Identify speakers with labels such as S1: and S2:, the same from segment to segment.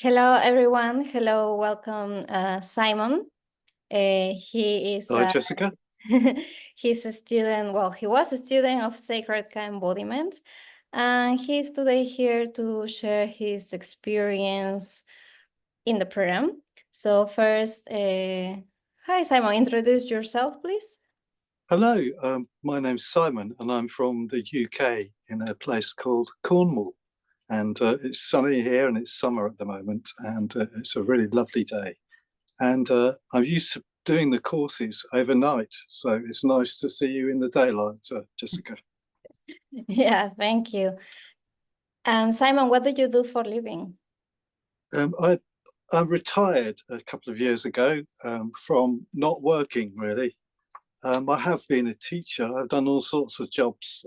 S1: Hello, everyone. Hello, welcome, Simon. He is
S2: Hello, Jessica.
S1: he's a student. Well, he was a student of Sacred KA Embodiment, and he's today here to share his experience in the program. So first, hi, Simon. Introduce yourself, please.
S2: Hello, my name's Simon, and I'm from the UK in a place called Cornwall. And it's sunny here, and it's summer at the moment, and it's a really lovely day. And I'm used to doing the courses overnight, so it's nice to see you in the daylight, Jessica.
S1: Yeah, thank you. And Simon, what do you do for a living?
S2: I retired a couple of years ago from not working, really. I have been a teacher. I've done all sorts of jobs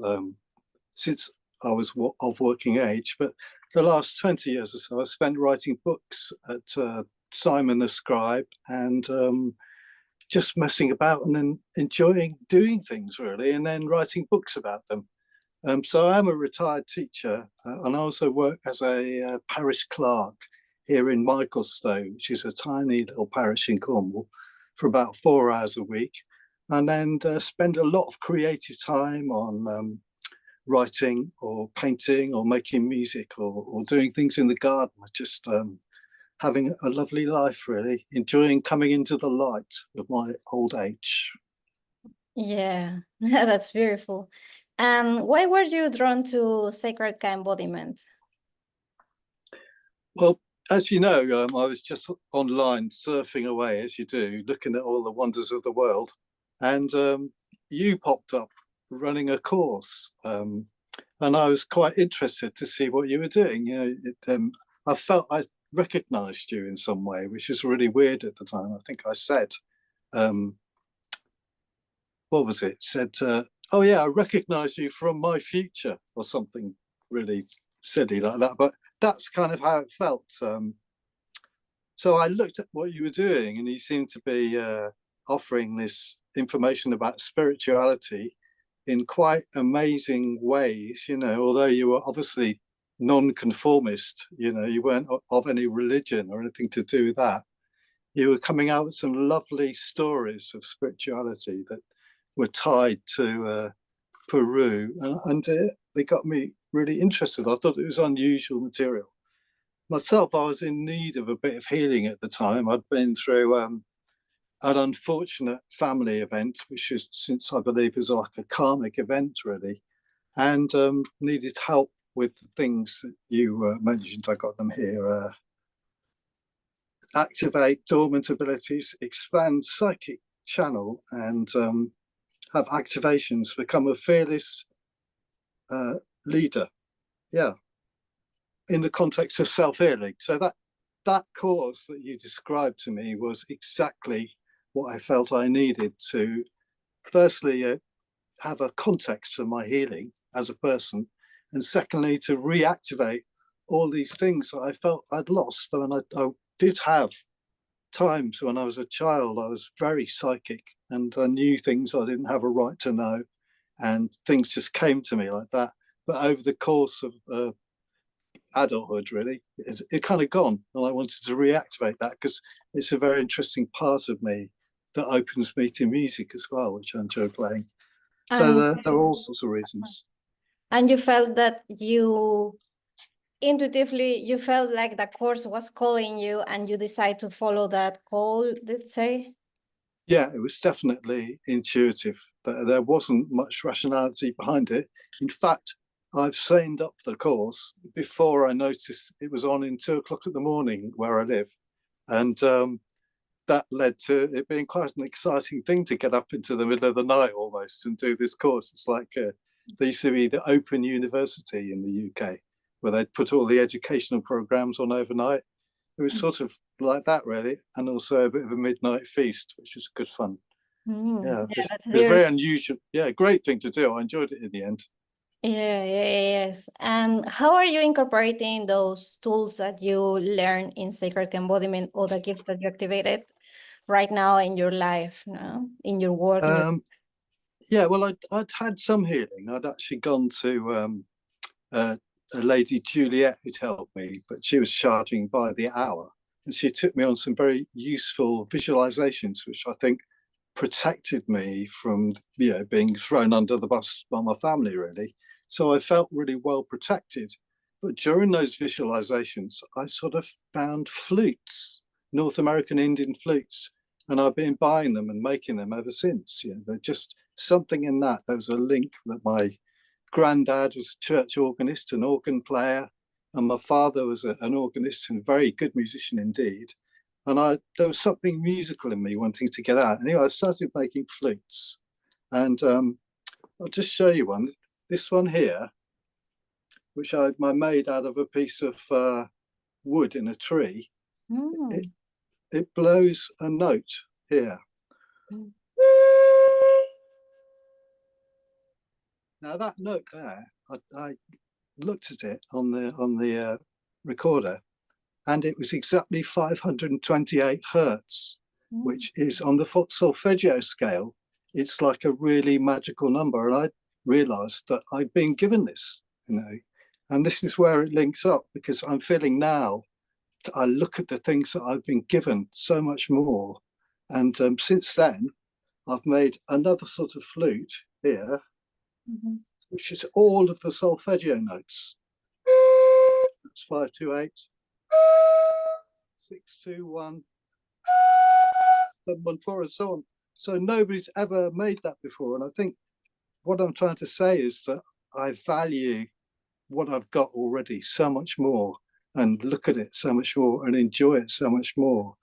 S2: since I was of working age, but the last 20 years or so, I spent writing books at Simon the Scribe and just messing about and then enjoying doing things, really, and then writing books about them. So I'm a retired teacher, and I also work as a parish clerk here in Michaelstowe, which is a tiny little parish in Cornwall, for about 4 hours a week, and then spend a lot of creative time on writing or painting or making music or doing things in the garden, just having a lovely life, really, enjoying coming into the light of my old age.
S1: Yeah, that's beautiful. And why were you drawn to Sacred KA Embodiment?
S2: Well, as you know, I was just online surfing away, as you do, looking at all the wonders of the world. And you popped up running a course. And I was quite interested to see what you were doing. You know, I felt I recognized you in some way, which was really weird at the time. I think I said, what was it? Said, oh yeah, I recognize you from my future, or something really silly like that. But that's kind of how it felt. So I looked at what you were doing, and you seemed to be offering this information about spirituality in quite amazing ways, you know, although you were obviously non-conformist, you know, you weren't of any religion or anything to do with that. You were coming out with some lovely stories of spirituality that were tied to Peru, and they got me really interested. I thought it was unusual material. Myself, I was in need of a bit of healing at the time. I'd been through an unfortunate family event, which is, since I believe, is like a karmic event, really, and needed help with the things that you mentioned. I got them here. Activate dormant abilities, expand psychic channel, and have activations, become a fearless leader. Yeah, in the context of self-healing. So that course that you described to me was exactly what I felt I needed to, firstly, have a context for my healing as a person, and secondly, to reactivate all these things that I felt I'd lost. I mean, I did have times when I was a child, I was very psychic, and I knew things I didn't have a right to know, and things just came to me like that. But over the course of adulthood, really, it kind of gone, and I wanted to reactivate that because it's a very interesting part of me that opens me to music as well, which I enjoy playing. So there are all sorts of reasons.
S1: And you felt that you intuitively, you felt like the course was calling you and you decided to follow that call, let's say?
S2: Yeah, it was definitely intuitive. There wasn't much rationality behind it. In fact, I've signed up for the course before I noticed it was on in 2 o'clock in the morning where I live. And that led to it being quite an exciting thing to get up into the middle of the night almost and do this course. It's like there used to be the Open University in the UK, where they'd put all the educational programs on overnight. It was sort of like that, really, and also a bit of a midnight feast, which was good fun. Yeah, it was very unusual. Yeah, great thing to do. I enjoyed it in the end.
S1: Yes. And how are you incorporating those tools that you learn in Sacred Embodiment, or the gifts that you activated right now in your life, in your work?
S2: Yeah, well, I'd had some healing. I'd actually gone to a lady, Juliet, who'd helped me, but she was charging by the hour. And she took me on some very useful visualizations, which I think protected me from, being thrown under the bus by my family, really. So I felt really well protected. But during those visualizations, I sort of found flutes, North American Indian flutes, and I've been buying them and making them ever since. They're just something in that. There was a link that my granddad was a church organist, an organ player, and my father was an organist and a very good musician indeed. And there was something musical in me wanting to get out. Anyway, I started making flutes. And I'll just show you one. This one here, which I made out of a piece of wood in a tree. It blows a note here. Now that note there, I looked at it on the recorder, and it was exactly 528 hertz, which is on the solfeggio scale. It's like a really magical number, and I realised that I'd been given this, and this is where it links up, because I'm feeling now I look at the things that I've been given so much more. And since then, I've made another sort of flute here, which is all of the solfeggio notes. That's 528, 621, 714, and so on. So nobody's ever made that before. And I think what I'm trying to say is that I value what I've got already so much more, and look at it so much more, and enjoy it so much more.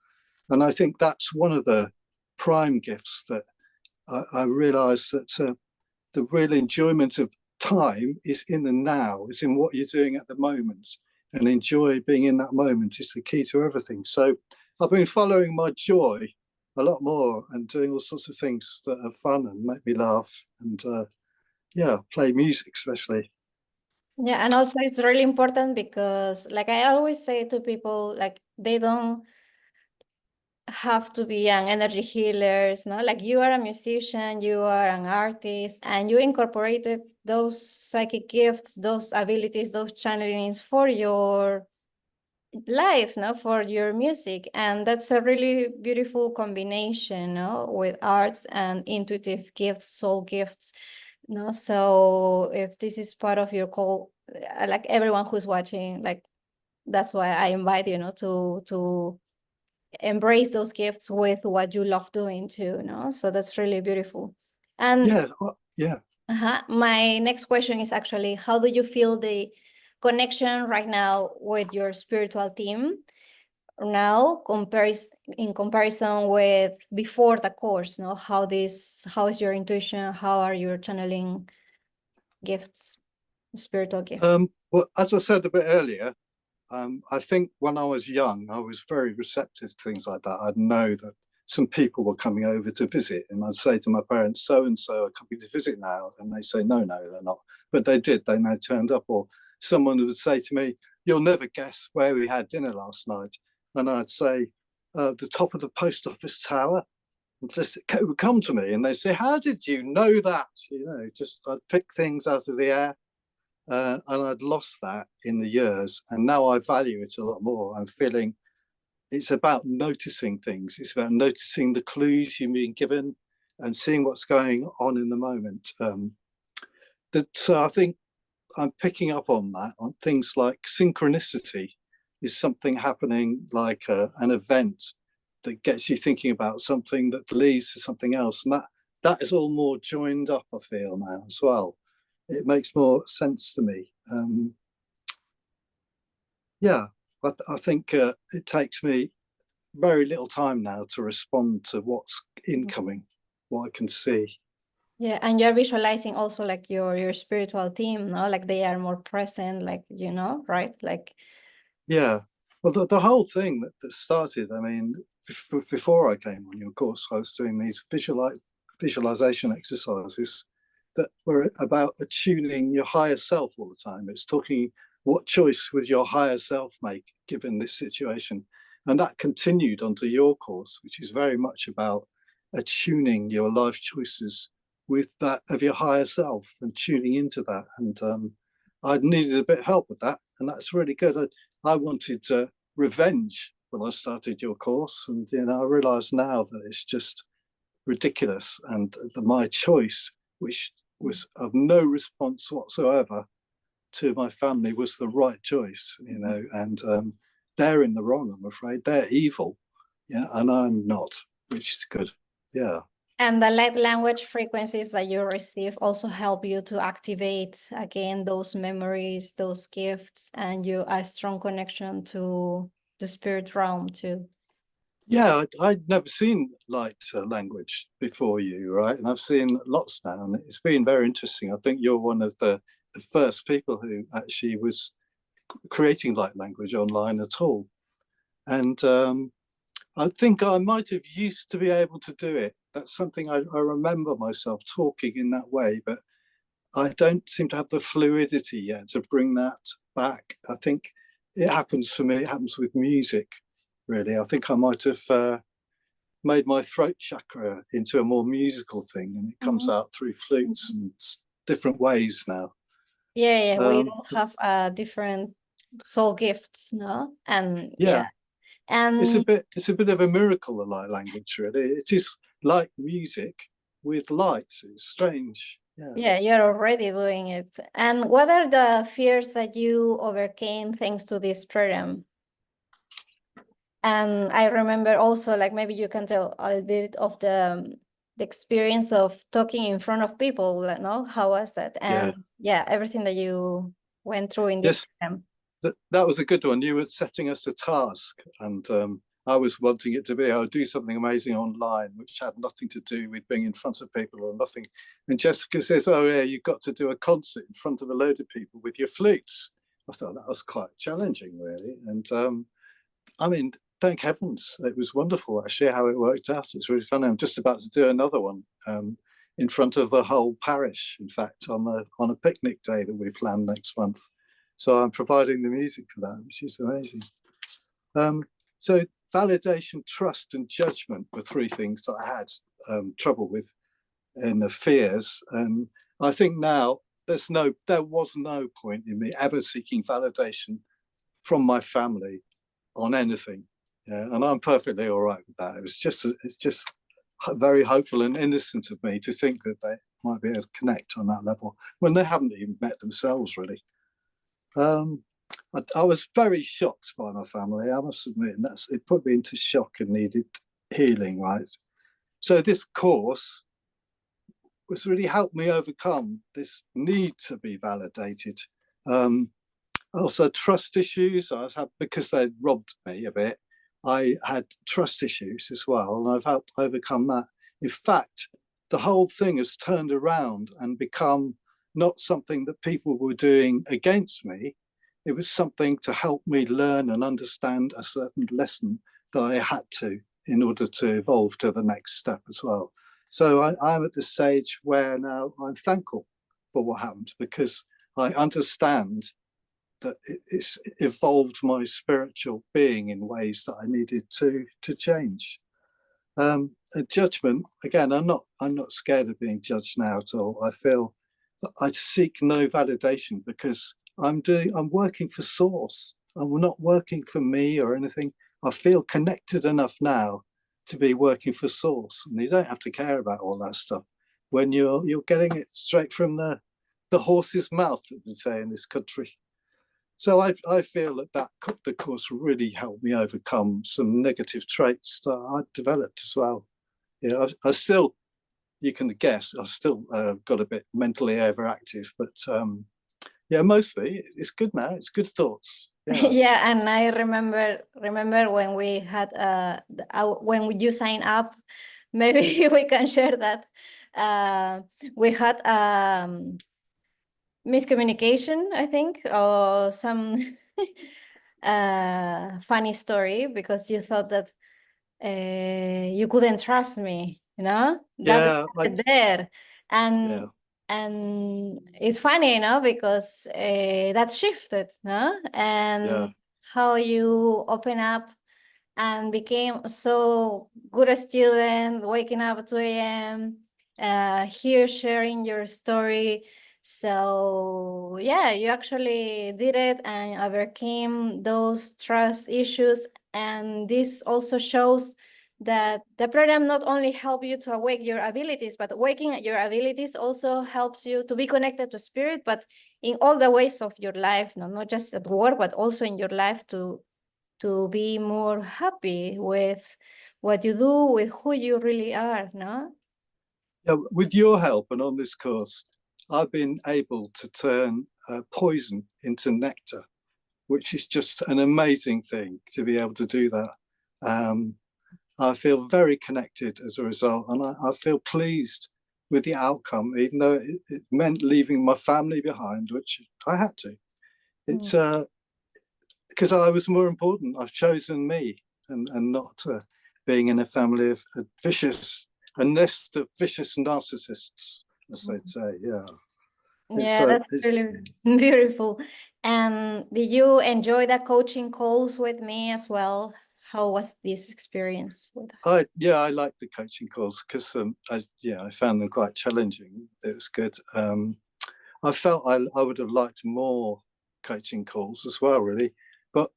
S2: And I think that's one of the prime gifts that I realize that the real enjoyment of time is in the now, is in what you're doing at the moment, and enjoy being in that moment is the key to everything. So I've been following my joy a lot more and doing all sorts of things that are fun and make me laugh, and play music especially.
S1: Yeah, and also it's really important because, like I always say to people, like they don't have to be an energy healers, no? Like you are a musician, you are an artist, and you incorporated those psychic gifts, those abilities, those channelings for your life, no, for your music. And that's a really beautiful combination, no, with arts and intuitive gifts, soul gifts. No, so if this is part of your call, like everyone who's watching, like that's why I invite you, to embrace those gifts with what you love doing too, no? So that's really beautiful. And my next question is actually, how do you feel the connection right now with your spiritual team now in comparison with before the course? No, how is your intuition? How are your channeling gifts, spiritual gifts?
S2: Well, as I said a bit earlier, I think when I was young, I was very receptive to things like that. I'd know that some people were coming over to visit, and I'd say to my parents, so and so are coming to visit now, and they say, no, they're not, but they did. They now turned up. Or someone would say to me, you'll never guess where we had dinner last night, and I'd say, the top of the post office tower. Just it would come to me, and they say, how did you know that? Just I'd pick things out of the air. And I'd lost that in the years, and now I value it a lot more. I'm feeling it's about noticing things. It's about noticing the clues you're being given and seeing what's going on in the moment. So I think I'm picking up on that, on things like synchronicity is something happening, like an event that gets you thinking about something that leads to something else. And that is all more joined up, I feel, now as well. It makes more sense to me. I think it takes me very little time now to respond to what's incoming, what I can see.
S1: Yeah, and you're visualizing also like your spiritual team, no? Like they are more present, like, right? Like,
S2: yeah. Well, the whole thing that started, I mean, before I came on your course, I was doing these visualization exercises that were about attuning your higher self all the time. It's talking what choice would your higher self make given this situation. And that continued onto your course, which is very much about attuning your life choices with that of your higher self and tuning into that. And I needed a bit of help with that, and that's really good. I wanted revenge when I started your course, and I realise now that it's just ridiculous, and my choice, which was of no response whatsoever to my family, was the right choice. And they're in the wrong, I'm afraid. They're evil, and I'm not, which is good. Yeah.
S1: And the light language frequencies that you receive also help you to activate again those memories, those gifts, and a strong connection to the spirit realm too.
S2: Yeah, I'd never seen light language before you, right? And I've seen lots now, and it's been very interesting. I think you're one of the first people who actually was creating light language online at all. And I think I might have used to be able to do it. That's something I remember myself talking in that way, but I don't seem to have the fluidity yet to bring that back. I think it happens for me, it happens with music, really. I think I might have made my throat chakra into a more musical thing, and it comes out through flutes and different ways now.
S1: Yeah, we all have different soul gifts, no? And
S2: yeah.
S1: And
S2: it's a bit of a miracle, the light language, really. It is like music with lights. It's strange.
S1: Yeah, you're already doing it. And what are the fears that you overcame thanks to this program? And I remember also, like, maybe you can tell a bit of the experience of talking in front of people, no? How was that? And everything that you went through in this program.
S2: That was a good one. You were setting us a task, and I was wanting it to be, I'll do something amazing online, which had nothing to do with being in front of people or nothing. And Jessica says, oh yeah, you've got to do a concert in front of a load of people with your flutes. I thought that was quite challenging, really. And I mean, thank heavens, it was wonderful actually how it worked out. It's really fun. I'm just about to do another one in front of the whole parish, in fact, on a picnic day that we plan next month. So I'm providing the music for that, which is amazing. So validation, trust, and judgment were three things that I had trouble with in the fears. And I think now there was no point in me ever seeking validation from my family on anything. Yeah, and I'm perfectly all right with that. It's just very hopeful and innocent of me to think that they might be able to connect on that level when they haven't even met themselves, really. I was very shocked by my family, I must admit, and it put me into shock and needed healing, right? So this course was really helped me overcome this need to be validated. Also trust issues, because they robbed me a bit, I had trust issues as well, and I've helped overcome that. In fact, the whole thing has turned around and become not something that people were doing against me. It was something to help me learn and understand a certain lesson that I had to in order to evolve to the next step as well. So I'm at the stage where now I'm thankful for what happened, because I understand that it's evolved my spiritual being in ways that I needed to change. A judgment, again, I'm not scared of being judged now at all. I feel that I seek no validation because I'm working for Source. I'm not working for me or anything. I feel connected enough now to be working for Source, and you don't have to care about all that stuff when you're getting it straight from the horse's mouth, that we say in this country. So I feel that the course really helped me overcome some negative traits that I developed as well. Yeah, I still, you can guess, I still got a bit mentally overactive, but yeah, mostly it's good now. It's good thoughts. Yeah,
S1: yeah, and I remember when we had when you sign up, maybe we can share that. We had miscommunication, I think, or some funny story, because you thought that you couldn't trust me,
S2: yeah,
S1: there. And
S2: yeah.
S1: and it's funny, because that shifted, no? And how you open up and became so good a student, waking up at 2 a.m., here sharing your story. So yeah, you actually did it and overcame those trust issues. And this also shows that the program not only help you to awake your abilities, but awakening your abilities also helps you to be connected to spirit, but in all the ways of your life, no, not just at work, but also in your life to be more happy with what you do, with who you really are, no?
S2: Yeah, with your help and on this course, I've been able to turn poison into nectar, which is just an amazing thing to be able to do that. I feel very connected as a result, and I feel pleased with the outcome, even though it meant leaving my family behind, which I had to. It's because I was more important. I've chosen me, and not being in a family of a nest of vicious narcissists, as they'd say. Yeah.
S1: Yeah, that's really beautiful. And did you enjoy the coaching calls with me as well? How was this experience with
S2: I like the coaching calls because I found them quite challenging. It was good. I felt I would have liked more coaching calls as well, really. But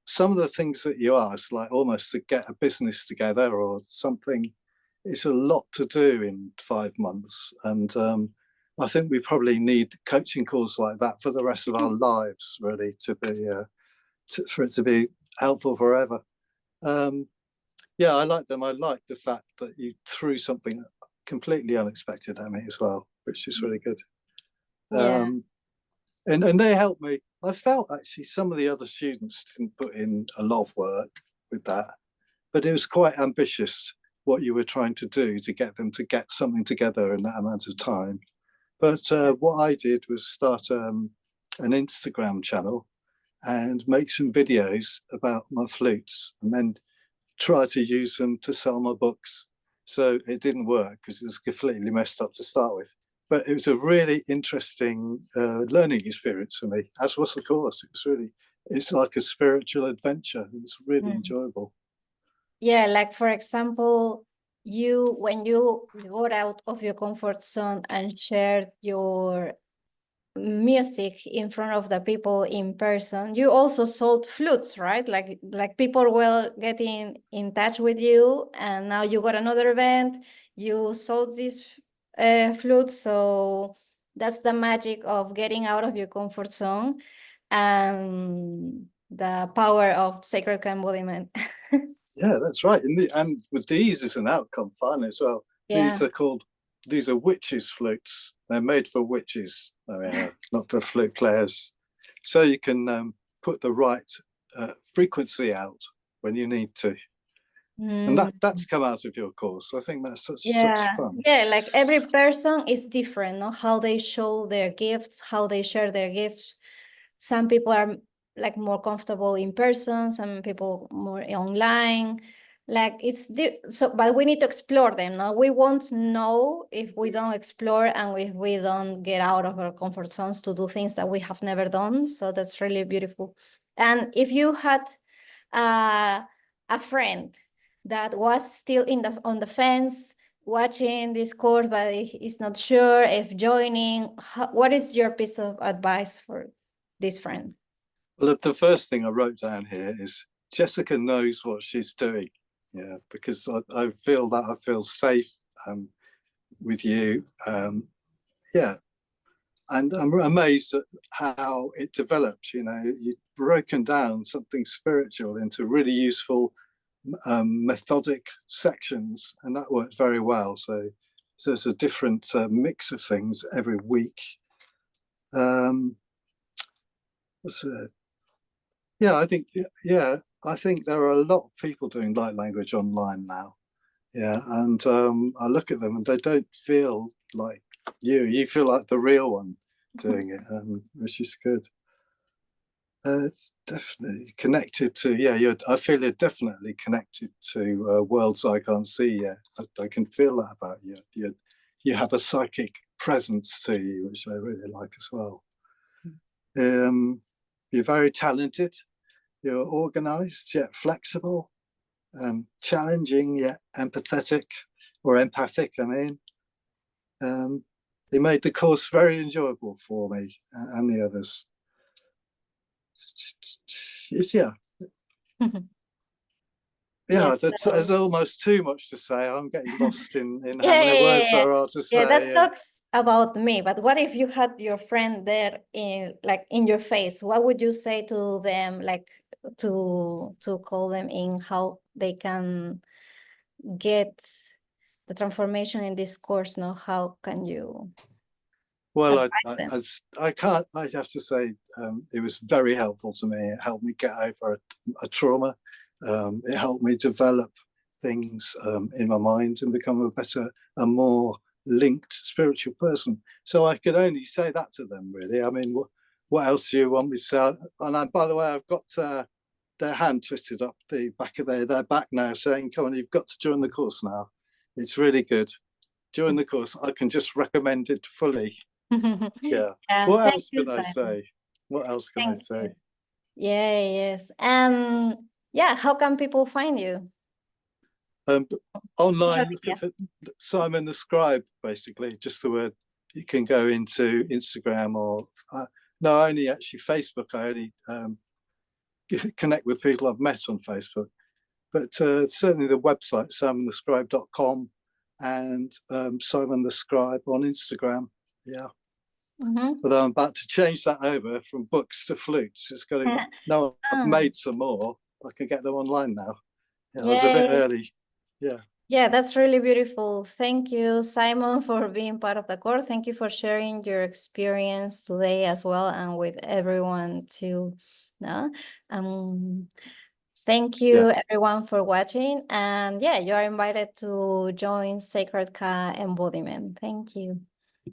S2: some of the things that you asked, like almost to get a business together or something, it's a lot to do in 5 months. And I think we probably need coaching calls like that for the rest of our lives, really, to be for it to be helpful forever. Yeah, I like them. I like the fact that you threw something completely unexpected at me as well, which is really good.
S1: Yeah.
S2: And they helped me. I felt actually some of the other students didn't put in a lot of work with that, but it was quite ambitious what you were trying to do to get them to get something together in that amount of time. But what I did was start an Instagram channel and make some videos about my flutes, and then try to use them to sell my books. So it didn't work because it was completely messed up to start with. But it was a really interesting learning experience for me, as was the course. It's like a spiritual adventure. It's really enjoyable.
S1: Yeah, like for example, when you got out of your comfort zone and shared your music in front of the people in person, you also sold flutes, right? Like people will get in touch with you, and now you got another event, you sold these flutes. So that's the magic of getting out of your comfort zone and the power of sacred embodiment.
S2: Yeah, that's right. And with these as an outcome finally as well.
S1: Yeah.
S2: These are witches' flutes. They're made for witches, I mean, not for flute players. So you can put the right frequency out when you need to. And that's come out of your course. I think that's such fun.
S1: Yeah, like every person is different, no? How they show their gifts, how they share their gifts. Some people are like more comfortable in person, some people more online. Like but we need to explore them, no? We won't know if we don't explore and if we don't get out of our comfort zones to do things that we have never done. So that's really beautiful. And if you had a friend that was still on the fence watching this course, but is not sure if joining, what is your piece of advice for this friend?
S2: Well, the first thing I wrote down here is Jessica knows what she's doing. Yeah, because I feel safe with you. Yeah, and I'm amazed at how it develops. You know, you've broken down something spiritual into really useful, methodic sections, and that worked very well. So it's a different mix of things every week. Yeah, I think there are a lot of people doing light language online now. Yeah, and I look at them and they don't feel like you feel like the real one doing it, which is good. It's definitely connected to, I feel you're definitely connected to worlds I can't see yet. I can feel that about you. You have a psychic presence to you, which I really like as well. You're very talented. You're organized yet flexible, challenging yet empathetic, or empathic, I mean. They made the course very enjoyable for me and the others. Yeah. Yeah, there's almost too much to say. I'm getting lost in how many words there are to say.
S1: Yeah, that talks about me. But what if you had your friend there in your face? What would you say to them, like to call them in how they can get the transformation in this course? Now, how can you?
S2: Well, I have to say it was very helpful to me. It helped me get over a trauma. It helped me develop things in my mind and become a better and more linked spiritual person. So I could only say that to them, really. I mean, what else do you want me to say? And by the way, I've got their hand twisted up the back of their back now, saying, "Come on, you've got to join the course now. It's really good. Join the course. I can just recommend it fully." Yeah. What else can I say? What else can I say?
S1: Yeah, yes. And yeah, how can people find you?
S2: Online, looking for Simon the Scribe, basically, just the word. You can go into Instagram or no, only actually Facebook. I only connect with people I've met on Facebook, but certainly the website simonthescribe.com and Simon the Scribe on Instagram. Yeah. Although I'm about to change that over from books to flutes. It's got to. No, I've made some more. I can get them online now. Yeah, I was a bit early. Yeah.
S1: Yeah, that's really beautiful. Thank you, Simon, for being part of the course. Thank you for sharing your experience today as well, and with everyone too. No? Thank you, everyone, for watching. And yeah, you are invited to join Sacred KA Embodiment. Thank you.